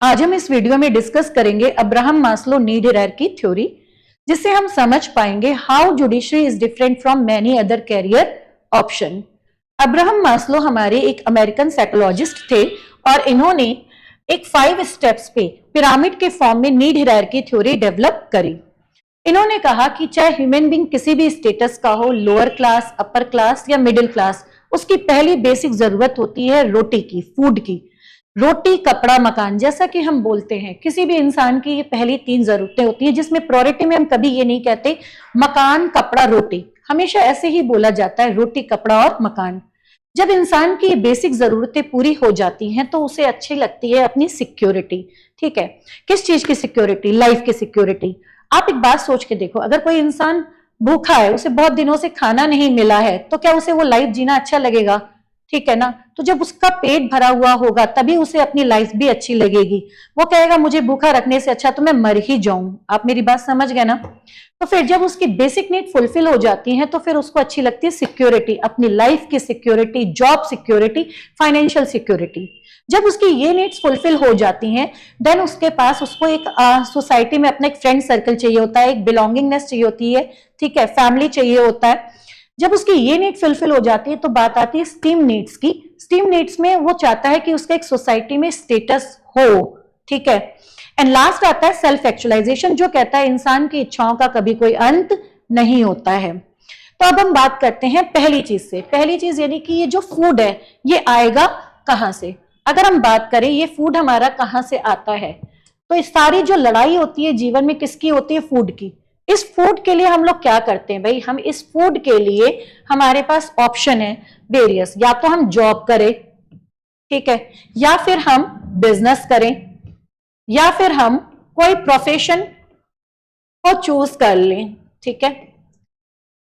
आज हम इस वीडियो में डिस्कस करेंगे Abraham Maslow need hierarchy theory, जिससे हम समझ पाएंगे how judiciary is different from many other career option. Abraham Maslow हमारे एक अमेरिकन साइकोलॉजिस्ट थे और इन्होंने एक 5 स्टेप्स पे पिरामिड के फॉर्म में नीड हायरार्की थ्योरी डेवलप करी। इन्होंने कहा कि चाहे ह्यूमन बीइंग किसी भी स्टेटस का हो, लोअर क्लास, अपर क्लास या मिडिल क्लास, उसकी पहली बेसिक जरूरत होती है रोटी की, फूड की। रोटी, कपड़ा, मकान, जैसा कि हम बोलते हैं किसी भी इंसान की ये पहली 3 जरूरतें होती है, जिसमें प्रायोरिटी में हम कभी ये नहीं कहते मकान, कपड़ा, रोटी। हमेशा ऐसे ही बोला जाता है रोटी, कपड़ा और मकान। जब इंसान की ये बेसिक जरूरतें पूरी हो जाती हैं तो उसे अच्छी लगती है अपनी सिक्योरिटी। ठीक है, किस चीज की सिक्योरिटी? लाइफ की सिक्योरिटी। आप एक बात सोच के देखो, अगर कोई इंसान भूखा है, उसे बहुत दिनों से खाना नहीं मिला है, तो क्या उसे वो लाइफ जीना अच्छा लगेगा? ठीक है ना। तो जब उसका पेट भरा हुआ होगा तभी उसे अपनी लाइफ भी अच्छी लगेगी। वो कहेगा मुझे भूखा रखने से अच्छा तो मैं मर ही जाऊं। आप मेरी बात समझ गए ना। तो फिर जब उसकी बेसिक नीड फुलफिल हो जाती हैं तो फिर उसको अच्छी लगती है सिक्योरिटी, अपनी लाइफ की security, job security, financial security. जब उसकी ये नीड्स फुलफिल हो जाती हैं देन उसके पास उसको एक सोसाइटी में अपना एक फ्रेंड सर्कल चाहिए होता है, एक बिलोंगिंगनेस चाहिए होती है, ठीक है, फैमिली चाहिए होता है। जब उसकी ये नीड फुलफिल हो जाती है तो बात आती है स्टीम नीड्स की। स्टीम नीड्स में वो चाहता है कि उसका एक सोसाइटी में स्टेटस हो, ठीक है। एंड लास्ट आता है सेल्फ एक्चुअलाइजेशन, जो कहता है इंसान की इच्छाओं का कभी कोई अंत नहीं होता है। तो अब हम बात करते हैं पहली चीज से। पहली चीज यानी कि ये जो फूड है ये आएगा कहां से? अगर हम बात करें ये फूड हमारा कहां से आता है, तो इस सारी जो लड़ाई होती है जीवन में किसकी होती है? फूड की। इस फूड के लिए हम लोग क्या करते हैं भाई? हम इस फूड के लिए हमारे पास ऑप्शन है वेरियस। या तो हम जॉब करें, ठीक है, या फिर हम बिजनेस करें, या फिर हम कोई प्रोफेशन को चूज कर लें, ठीक है।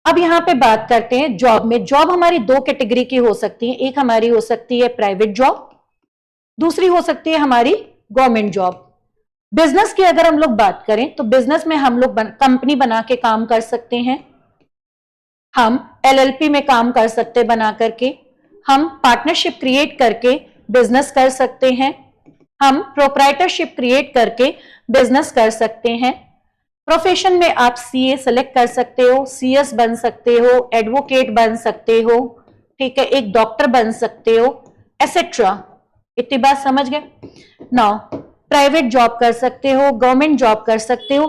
अब यहां पे बात करते हैं जॉब में। जॉब हमारी 2 कैटेगरी की हो सकती है। एक हमारी हो सकती है प्राइवेट जॉब, दूसरी हो सकती है हमारी गवर्नमेंट जॉब। बिजनेस की अगर हम लोग बात करें तो बिजनेस में हम लोग कंपनी बना के काम कर सकते हैं, हम एलएलपी में काम कर सकते हैं बना करके, हम पार्टनरशिप क्रिएट करके बिजनेस कर सकते हैं, हम प्रोप्राइटरशिप क्रिएट करके बिजनेस कर सकते हैं। प्रोफेशन में आप सीए सेलेक्ट कर सकते हो, सीएस बन सकते हो, एडवोकेट बन सकते हो, ठीक है, एक डॉक्टर बन सकते हो, एसेट्रा। इतनी बात समझ गए? नाउ प्राइवेट जॉब कर सकते हो, गवर्नमेंट जॉब कर सकते हो।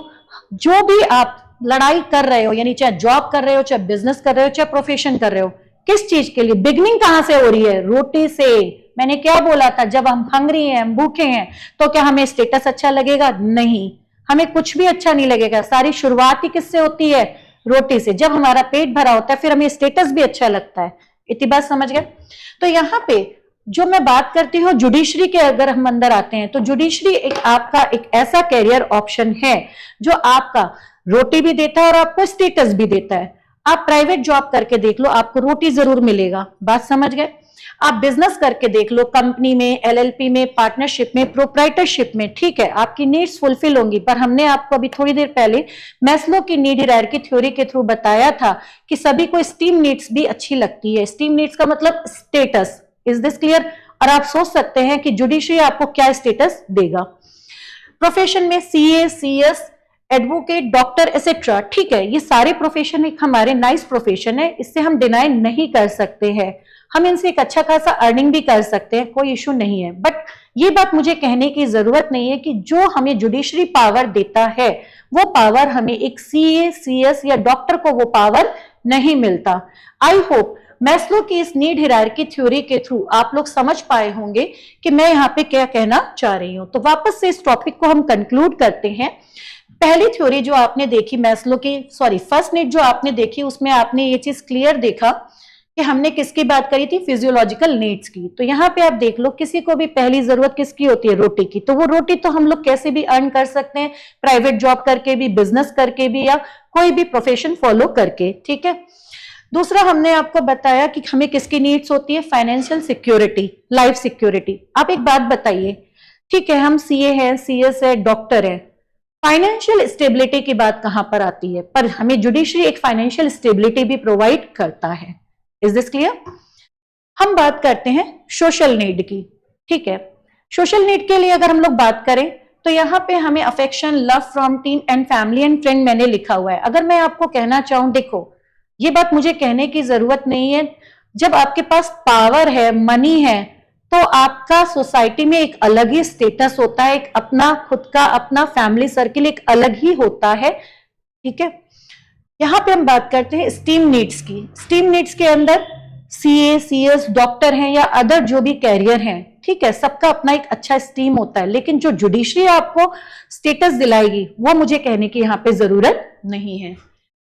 जो भी आप लड़ाई कर रहे हो, यानी चाहे जॉब कर रहे हो, चाहे बिजनेस कर रहे हो, चाहे प्रोफेशन कर रहे हो, किस चीज के लिए? बिगनिंग कहां से हो रही है? रोटी से। मैंने क्या बोला था? जब हम हंग्री हैं, हम भूखे हैं, तो क्या हमें स्टेटस अच्छा लगेगा? नहीं, हमें कुछ भी अच्छा नहीं लगेगा। सारी शुरुआत ही किससे होती है? रोटी से। जब हमारा पेट भरा होता है फिर हमें स्टेटस भी अच्छा लगता है। इतनी बात समझ गए? तो यहाँ पे जो मैं बात करती हूँ जुडिशरी के, अगर हम अंदर आते हैं तो जुडिशरी एक आपका एक ऐसा कैरियर ऑप्शन है जो आपका रोटी भी देता है और आपको स्टेटस भी देता है। आप प्राइवेट जॉब करके देख लो, आपको रोटी जरूर मिलेगा, बात समझ गए। आप बिजनेस करके देख लो, कंपनी में, एलएलपी में, पार्टनरशिप में, प्रोप्राइटरशिप में, ठीक है, आपकी नीड्स फुलफिल होंगी। पर हमने आपको अभी थोड़ी देर पहले मैस्लो की नीड हायरार्की थ्योरी के थ्रू बताया था कि सभी को स्टीम नीड्स भी अच्छी लगती है। स्टीम नीड्स का मतलब स्टेटस। Is this clear? और आप सोच सकते हैं कि जुडिशरी आपको क्या स्टेटस देगा। प्रोफेशन में CA, CS, advocate, doctor, etcetera, ठीक है, ये सारे प्रोफेशन एक हमारे नाइस प्रोफेशन है, इससे हम डिनाई नहीं कर सकते हैं। हम इनसे एक अच्छा खासा अर्निंग भी कर सकते हैं, कोई इशू नहीं है। बट ये बात मुझे कहने की जरूरत नहीं है कि जो हमें जुडिशरी पावर देता है वो पावर हमें एक सीए, सीएस या डॉक्टर को वो पावर नहीं मिलता। आई होप मैस्लो की इस नीड हायरार्की थ्योरी के थ्रू आप लोग समझ पाए होंगे कि मैं यहाँ पे क्या कहना चाह रही हूं। तो वापस से इस टॉपिक को हम कंक्लूड करते हैं। पहली थ्योरी जो आपने देखी मैस्लो की, फर्स्ट नीड जो आपने देखी, उसमें आपने ये चीज क्लियर देखा कि हमने किसकी बात करी थी? फिजियोलॉजिकल नीड्स की। तो यहाँ पे आप देख लो, किसी को भी पहली जरूरत किसकी होती है? रोटी की। तो वो रोटी तो हम लोग कैसे भी अर्न कर सकते हैं, प्राइवेट जॉब करके भी, बिजनेस करके भी, या कोई भी प्रोफेशन फॉलो करके, ठीक है। दूसरा हमने आपको बताया कि हमें किसकी नीड्स होती है? Financial security, life security. आप एक बात बताइए, ठीक है, हम सीए हैं, सीएस है, डॉक्टर है, फाइनेंशियल स्टेबिलिटी की बात कहां पर आती है? पर हमें जुडिशरी एक फाइनेंशियल स्टेबिलिटी भी प्रोवाइड करता है। Is this clear? हम बात करते हैं सोशल नीड की, ठीक है। सोशल नीड के लिए अगर हम लोग बात करें तो यहाँ पे हमें affection, love from team and family and friend मैंने लिखा हुआ है। अगर मैं आपको कहना चाहूं, देखो ये बात मुझे कहने की जरूरत नहीं है, जब आपके पास पावर है, मनी है, तो आपका सोसाइटी में एक अलग ही स्टेटस होता है, एक अपना खुद का अपना फैमिली सर्किल एक अलग ही होता है। ठीक है, यहां पे हम बात करते हैं स्टीम नीड्स की। स्टीम नीड्स के अंदर सीए, सीएस, डॉक्टर हैं या अदर जो भी कैरियर हैं, ठीक है, सबका अपना एक अच्छा स्टीम होता है, लेकिन जो जुडिशरी आपको स्टेटस दिलाएगी वो मुझे कहने की यहां पे जरूरत नहीं है।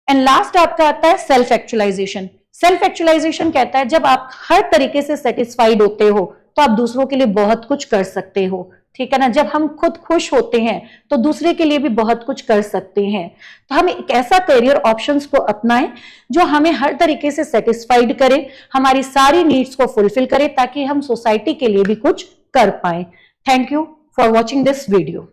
एंड लास्ट आपका आता है सेल्फ एक्चुअलाइजेशन। सेल्फ एक्चुअलाइजेशन कहता है जब आप हर तरीके से सेटिस्फाइड होते हो तो आप दूसरों के लिए बहुत कुछ कर सकते हो। ठीक है ना, जब हम खुद खुश होते हैं तो दूसरे के लिए भी बहुत कुछ कर सकते हैं। तो हम एक ऐसा करियर ऑप्शंस को अपनाएं जो हमें हर तरीके से सेटिस्फाइड करे, हमारी सारी नीड्स को फुलफिल करे, ताकि हम सोसाइटी के लिए भी कुछ कर पाए। Thank you for watching this video.